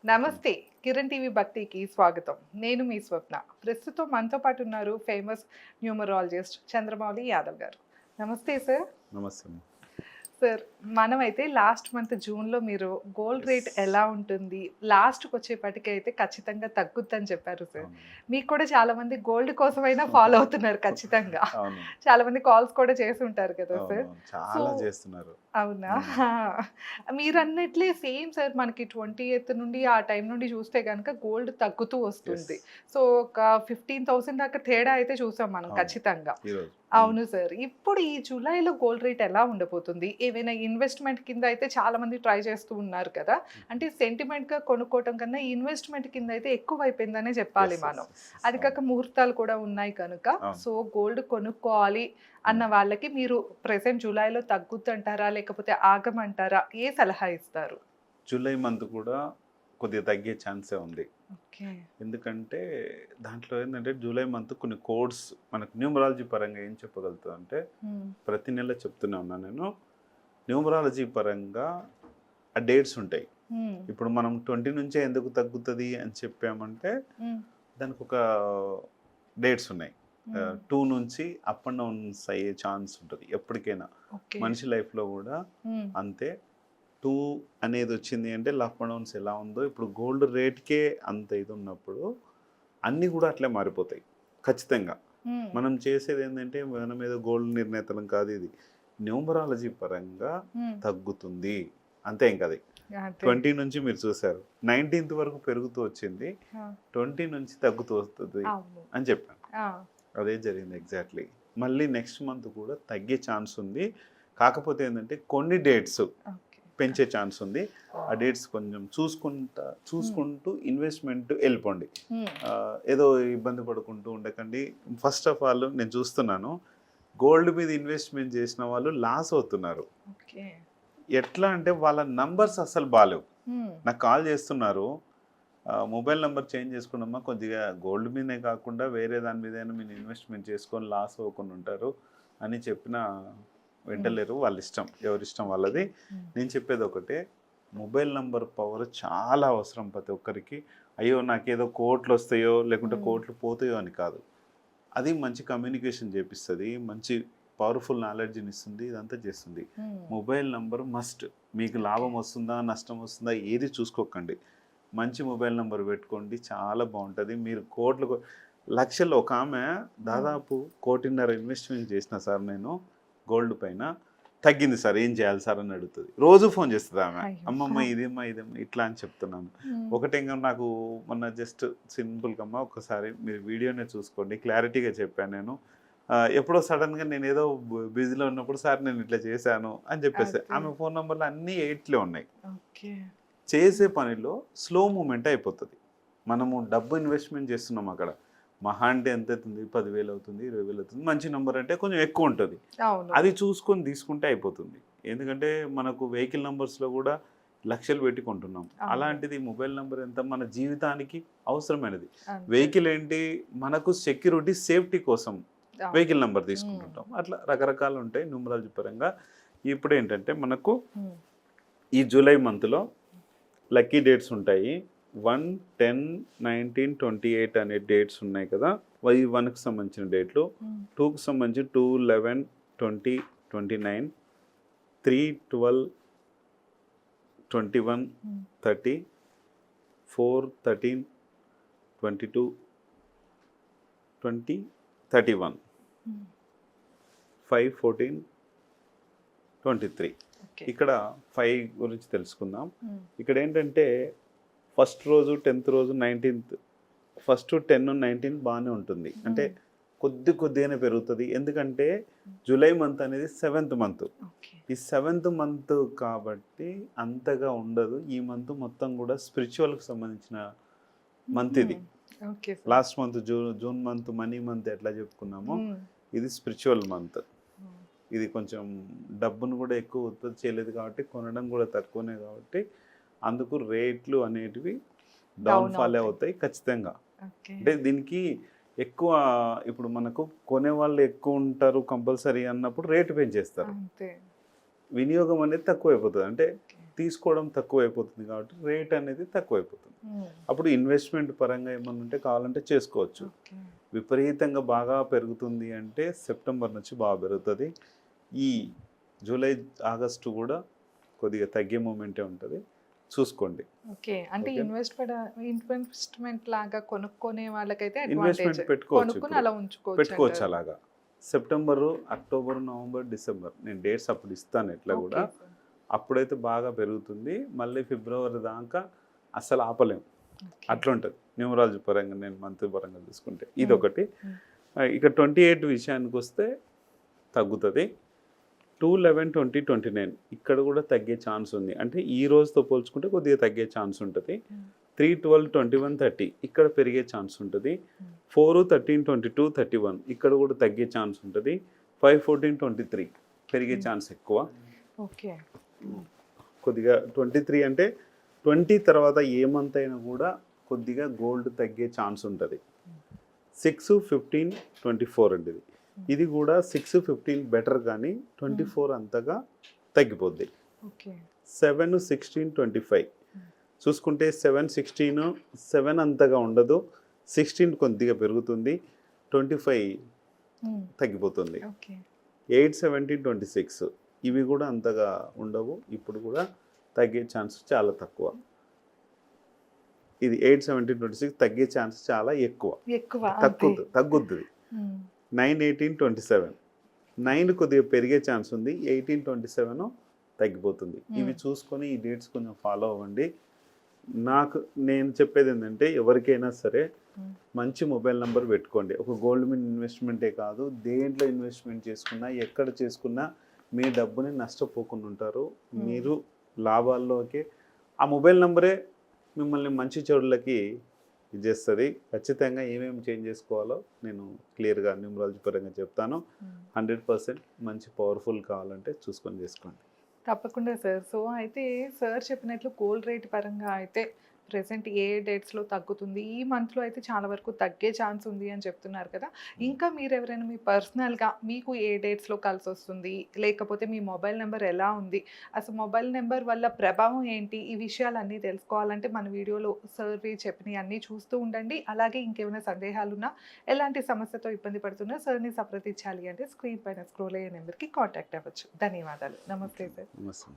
నమస్తే. కిరణ్ టీవీ భక్తికి స్వాగతం. నేను మీ స్వప్న. ప్రస్తుతం మనతో పాటు ఉన్నారు ఫేమస్ న్యూమరాలజిస్ట్ చంద్రమౌళి యాదవ్ గారు. నమస్తే సార్. నమస్తే అమ్మ. సార్, మనమైతే లాస్ట్ మంత్ జూన్‌లో మీరు గోల్డ్ రేట్ యెస్. ఎలా ఉంటుంది? లాస్ట్‌కొచ్చేపాటికైతే ఖచ్చితంగా తగ్గుద్దని చెప్పారు సార్. అవును. మీకు కూడా చాలామంది గోల్డ్ కోసమైనా ఫాలో అవుతున్నారు ఖచ్చితంగా. అవును. చాలామంది కాల్స్ కూడా చేసుంటారు కదా సార్. అవునవును. సో చాలా చేస్తున్నారు. అవునా? హ్మ్. ఆ! మీరన్నట్లే సేమ్ సార్, మనకి 20థ్ నుండి ఆ టైం నుండి చూస్తే గనక గోల్డ్ తగ్గుతూ యెస్. వస్తుంది. సో, ఒక 15,000 దాకా తేడా అయితే చూసాం మనం అవును. ఖచ్చితంగా. ఈరోజు. అవును సార్. ఇప్పుడు ఈ జూలైలో గోల్డ్ రేట్ ఎలా ఉండబోతుంది? ఏవైనా ఇన్వెస్ట్‌మెంట్ కింద అయితే చాలామంది ట్రై చేస్తూ ఉన్నారు కదా! అంటే సెంటిమెంట్‌గా కొనుక్కోవటం కన్నా ఇన్వెస్ట్‌మెంట్ కింద అయితే ఎక్కువైపోయిందనే చెప్పాలి యెస్. యెస్. మనం. యెస్. అది అవును. కాక ముహూర్తాలు కూడా ఉన్నాయి కనుక, అవును. సో, గోల్డ్ కొనుక్కోవాలి అన్న హ్మ్. వాళ్ళకి మీరు ప్రెజెంట్ జూలైలో తగ్గుద్దంటారా? లేకపోతే ఆగమంటారా? ఏ సలహా ఇస్తారు? జూలై మంత్ కూడా కొద్దిగా తగ్గే ఛాన్సే ఉంది. ఓకే. ఎందుకంటే దాంట్లో ఏందంటే జూలై మంత్ కొన్ని కోడ్స్ మనకు న్యూమరాలజీ పరంగా ఏం చెప్పగలుగుతదంటే హ్మ్. ప్రతి నెల చెప్తూనే ఉన్నా నేను. న్యూమరాలజీ పరంగా ఆ డేట్స్ ఉంటాయి. హ్మ్. ఇప్పుడు మనం 20 నుంచే ఎందుకు తగ్గుతది అని చెప్పామంటే హ్మ్. దానికొక డేట్స్ ఉన్నాయి. హ్మ్. 2 నుంచి అప్ అండ్ డౌన్స్ అయ్యే ఛాన్స్ ఉంటది ఎప్పటికైనా. ఓకే. మనిషి లైఫ్‌లో గూడా హ్మ్. అంతే. 2 అనేదొచ్చింది అంటే అప్ అండ్ డౌన్స్ ఎలా ఉందో ఇప్పుడు గోల్డ్ రేట్‌కే అంత ఇదున్నప్పుడు అన్నీ గూడా అట్లే మారిపోతాయి. ఖచ్చితంగా. హ్మ్. మనం చేసేదేంటంటే మనం ఏదో గోల్డ్ నిర్ణేతలం కాదు ఇది. న్యూమరాలజీ పరంగా హ్మ్. తగ్గుతుంది. అంతే ఇంకది. అదే. 20 నుంచి మీరు చూసారు. 19థ్ వరకు పెరుగుతూ వచ్చింది. ఆ! 20 నుంచి తగ్గుతూ వస్తది అవును. అని చెప్పాను. ఆ! అదే జరిగింది ఎగ్జాక్ట్‌లీ. మళ్ళీ నెక్స్ట్ మంత్ కూడా తగ్గే ఛాన్స్ ఉంది. కాకపోతే ఏంటంటే కొన్ని డేట్స్ ఓకే. పెంచే ఛాన్స్ ఉంది. ఆ ఓహ్! డేట్స్ కొంచెం హ్మ్. చూసుకుంటూ ఇన్వెస్ట్‌మెంట్ ఎళ్ళిపోండి. హ్మ్. ఏదో ఇబ్బంది పడుకుంటూ ఉండకండి. ఫస్ట్ ఆఫ్ ఆల్ నేను చూస్తున్నాను గోల్డ్ మీద ఇన్వెస్ట్‌మెంట్ చేసిన వాళ్ళు లాస్ అవుతున్నారు. ఓకే. ఎట్లా అంటే వాళ్ళ నంబర్స్ అస్సలు బాలేవు. హ్మ్. నాకు కాల్ చేస్తున్నారు. మొబైల్ నంబర్ చేంజ్ చేసుకున్నామా కొద్దిగా గోల్డ్ మీదనే కాకుండా వేరే దాని మీదైనా మీరు ఇన్వెస్ట్‌మెంట్ చేసుకొని లాస్ అవ్వకుండా ఉంటారు అని చెప్పినా హ్మ్. వింటలేరు. వాళ్ళ ఇష్టం. ఎవరిష్టం ఓకే. వాళ్ళది. హ్మ్. నేను చెప్పేది ఒకటే. మొబైల్ నంబర్ పవర్ చాలా అవసరం ప్రతి ఒక్కరికి. అయ్యో! నాకేదో కోట్లొస్తాయో లేకుంటే హ్మ్. కోట్లు పోతాయో అని కాదు. అది మంచి కమ్యూనికేషన్ చేపిస్తది. మంచి పవర్‌ఫుల్ నాలెడ్జ్‌నిస్తుంది. ఇదంతా చేస్తుంది. హ్మ్. Mobile number must. మీకు ఓకే. లాభం వస్తుందా? నష్టం వస్తుందా? ఏది చూసుకోకండి. మంచి మొబైల్ నంబర్ పెట్టుకోండి. చాలా బావుంటది. మీరు కోట్లు లక్షల్లో ఒకామె హ్మ్. దాదాపు 1,50,00,000 ఇన్వెస్ట్‌మెంట్ చేసినా సార్ నేను గోల్డ్ పైన. తగ్గింది సార్. ఏం చేయాలి సార్ అని అడుగుతది. రోజు ఫోన్ చేస్తది ఆమె. అయ్యో! అమ్మమ్మ ఇదేమ్మా, ఇదేమ్మా ఇట్లా అని చెప్తున్నాను. హ్మ్. ఒకటేంగా నాకు మొన్న జస్ట్ సింపుల్‌గా అమ్మ ఒక్కసారి మీరు వీడియోనే చూసుకోండి. క్లారిటీగా చెప్పాను నేను. ఎప్పుడో సడెన్‌గా నేనేదో బిజీలో ఉన్నప్పుడు సార్ నేను ఇట్లా చేశాను అని చెప్పేసా. అదే. ఆమె ఫోన్ నంబర్‌లో అన్నీ 8లే ఉన్నాయి. ఓకే. చేసే పనిలో స్లో మూవ్‌మెంట్ అయిపోతది. మనము డబ్బు ఇన్వెస్ట్‌మెంట్ చేస్తున్నాం అక్కడ. మహా అంటే ఎంతైతుంది? 10,000 అవుతుంది, 20,000 అవుతుంది. మంచి నంబర్ అంటే కొంచెం ఎక్కువుంటది. అవును. అది చూసుకొని తీసుకుంటే అయిపోతుంది. ఎందుకంటే మనకు వెహికల్ నంబర్స్‌లో గూడా లక్షలు పెట్టి కొంటున్నాం. అవును. అలాంటిది మొబైల్ నంబర్ ఎంత మన జీవితానికి అవసరమైనది. అంతే. వెహికల్ ఏంటి మనకు సెక్యూరిటీ, సేఫ్టీ కోసం అవును. వెహికల్ నంబర్ హ్మ్. తీసుకుంటుంటాం. అట్లా రకరకాలుంటాయి న్యూమరాలజీ పరంగా. ఇప్పుడేంటంటే మనకు హ్మ్. ఈ జూలై మంత్‌లో లక్కీ డేట్స్ ఉంటాయి. 1, 10, 19, 28 అనే డేట్స్ ఉన్నాయి కదా! 1కి సంబంధించిన డేట్లు. హ్మ్. 2కి సంబంధించి 2, 11, 20, 29, 3, 12, 21, హ్మ్. 30, 4, 13, 22, 20, 31, హ్మ్. 5, 14, 23. ఓకే. ఇక్కడ 5 గురించి తెలుసుకుందాం. హ్మ్. ఇక్కడేంటంటే ఫస్ట్ రోజు, 10థ్ రోజు, 19థ్ ఫస్ట్ 10, 19 బానే ఉంటుంది. అంటే హ్మ్. కొద్దిగానే పెరుగుతది. ఎందుకంటే జూలై మంత్ అనేది సెవెంత్ మంత్. ఓకే. ఈ సెవెంత్ మంత్ కాబట్టి అంతగా ఉండదు. ఈ మంత్ మొత్తం గూడా స్పిరిచువల్‌కి సంబంధించిన మంత్ హుహు. ఇది. Okay sir. Last month June month money month ఎట్లా చెప్పుకున్నామో హ్మ్. ఇది స్పిరిచువల్ మంత్. హ్మ్. ఇది కొంచెం డబ్బును గూడా ఎక్కువ ఉత్పత్తి చేయలేదు కాబట్టి కొనడం గూడా తక్కువనే కాబట్టి అందుకు రేట్లు అనేటివి డౌన్ డౌన్‌ఫాలే అవుతాయి. అవుతాయి ఖచ్చితంగా. ఓకే. అంటే దీనికి ఎక్కువ ఇప్పుడు మనకు కొనేవాళ్ళు ఎక్కువుంటారు కంపల్సరీ అన్నప్పుడు రేటు పెంచేస్తారు. అంతే. వినియోగం అనేది తక్కువైపోతది. అంటే ఓకే. తీసుకోవడం తక్కువ అయిపోతుంది కాబట్టి రేట్ అనేది తక్కువ అయిపోతుంది. అప్పుడు ఇన్వెస్ట్మెంట్ పరంగా ఏమన్నా ఉంటే కావాలంటే చేసుకోవచ్చు. విపరీతంగా బాగా పెరుగుతుంది అంటే సెప్టెంబర్ నుంచి బాగా పెరుగుతుంది. ఈ జూలై ఆగస్టు కూడా కొద్దిగా తగ్గే మూమెంటే ఉంటుంది, చూసుకోండి. ఓకే, అంటే ఇన్వెస్ట్మెంట్ లాగా కొనుక్కునే వాళ్ళకైతే ఇన్వెస్ట్మెంట్ కొనుక్కుని అలా పెట్టుకోవచ్చు అలాగా. సెప్టెంబరు, అక్టోబర్, నవంబర్, డిసెంబర్ నేను డేట్స్ అప్పుడు ఇస్తాను ఎట్లా కూడా. అప్పుడైతే బాగా పెరుగుతుంది. మళ్ళీ ఫిబ్రవరి దాకా అసలు ఆపలేము, అట్లా ఉంటుంది న్యూమరాలజీ పరంగా. నేను మంత్ పరంగా చూసుకుంటే ఇదొకటి. ఇక 28 విషయానికి వస్తే తగ్గుతుంది. 2/11/2029 ఇక్కడ కూడా తగ్గే ఛాన్స్ ఉంది. అంటే ఈ రోజుతో పోల్చుకుంటే కొద్దిగా తగ్గే ఛాన్స్ ఉంటుంది. 3/12/21/30 ఇక్కడ పెరిగే ఛాన్స్ ఉంటుంది. 4/13/22/31 ఇక్కడ కూడా తగ్గే ఛాన్స్ ఉంటుంది. 5/14/23 పెరిగే ఛాన్స్ ఎక్కువ. ఓకే, కొద్దిగా 23 అంటే 20 తర్వాత ఏ మంత్ అయినా కూడా కొద్దిగా గోల్డ్ తగ్గే ఛాన్స్ ఉంటుంది. 6/15/24 అండి ఇది కూడా 6/15 బెటర్, కానీ 24 అంతగా తగ్గిపోద్ది. 7/16/25 చూసుకుంటే 7 అంతగా ఉండదు, 16 కొద్దిగా పెరుగుతుంది, 25 తగ్గిపోతుంది. 8/17/26 ఇవి కూడా అంతగా ఉండవు, ఇప్పుడు కూడా తగ్గే ఛాన్స్ చాలా తక్కువ. ఇది 8/17/26 తగ్గే ఛాన్స్ చాలా ఎక్కువ, తగ్గుద్ది. 9/18/27 9 కొద్దిగా పెరిగే ఛాన్స్ ఉంది, 18/27 తగ్గిపోతుంది. ఇవి చూసుకొని ఈ డేట్స్ కొంచెం ఫాలో అవ్వండి. నేను చెప్పేది ఏంటంటే ఎవరికైనా సరే మంచి మొబైల్ నెంబర్ పెట్టుకోండి. ఒక గోల్డ్ మీద ఇన్వెస్ట్మెంటే కాదు, దేంట్లో ఇన్వెస్ట్మెంట్ చేసుకున్నా ఎక్కడ చేసుకున్నా మీ డబ్బుని నష్టపోకుండా ఉంటారు. మీరు లాభాల్లోకి ఆ మొబైల్ నెంబరే మిమ్మల్ని మంచి చెడులకి ఇది చేస్తుంది. ఖచ్చితంగా ఏమేమి చేంజ్ చేసుకోవాలో నేను క్లియర్గా న్యూమరాలజీ పరంగా చెప్తాను. 100% మంచి పవర్ఫుల్ కావాలంటే చూసుకొని చేసుకోండి. తప్పకుండా సార్. సో అయితే సార్ చెప్పినట్లు గోల్డ్ రేట్ పరంగా అయితే ప్రెసెంట్ ఏ డేట్స్లో తగ్గుతుంది, ఈ మంత్లో అయితే చాలా వరకు తగ్గే ఛాన్స్ ఉంది అని చెప్తున్నారు కదా. ఇంకా మీరు ఎవరైనా మీ పర్సనల్గా మీకు ఏ డేట్స్లో కలిసి వస్తుంది, లేకపోతే మీ మొబైల్ నెంబర్ ఎలా ఉంది, అసలు మొబైల్ నెంబర్ వల్ల ప్రభావం ఏంటి, ఈ విషయాలన్నీ తెలుసుకోవాలంటే మన వీడియోలో సర్వి చెప్పినవి అన్నీ చూస్తూ ఉండండి. అలాగే ఇంకేమైనా సందేహాలు ఉన్నా, ఎలాంటి సమస్యతో ఇబ్బంది పడుతున్నా సార్ని సంప్రదించాలి అంటే స్క్రీన్ పైన స్క్రోల్ అయ్యే నెంబర్కి కాంటాక్ట్ అవ్వచ్చు. ధన్యవాదాలు. నమస్తే సార్. నమస్తే.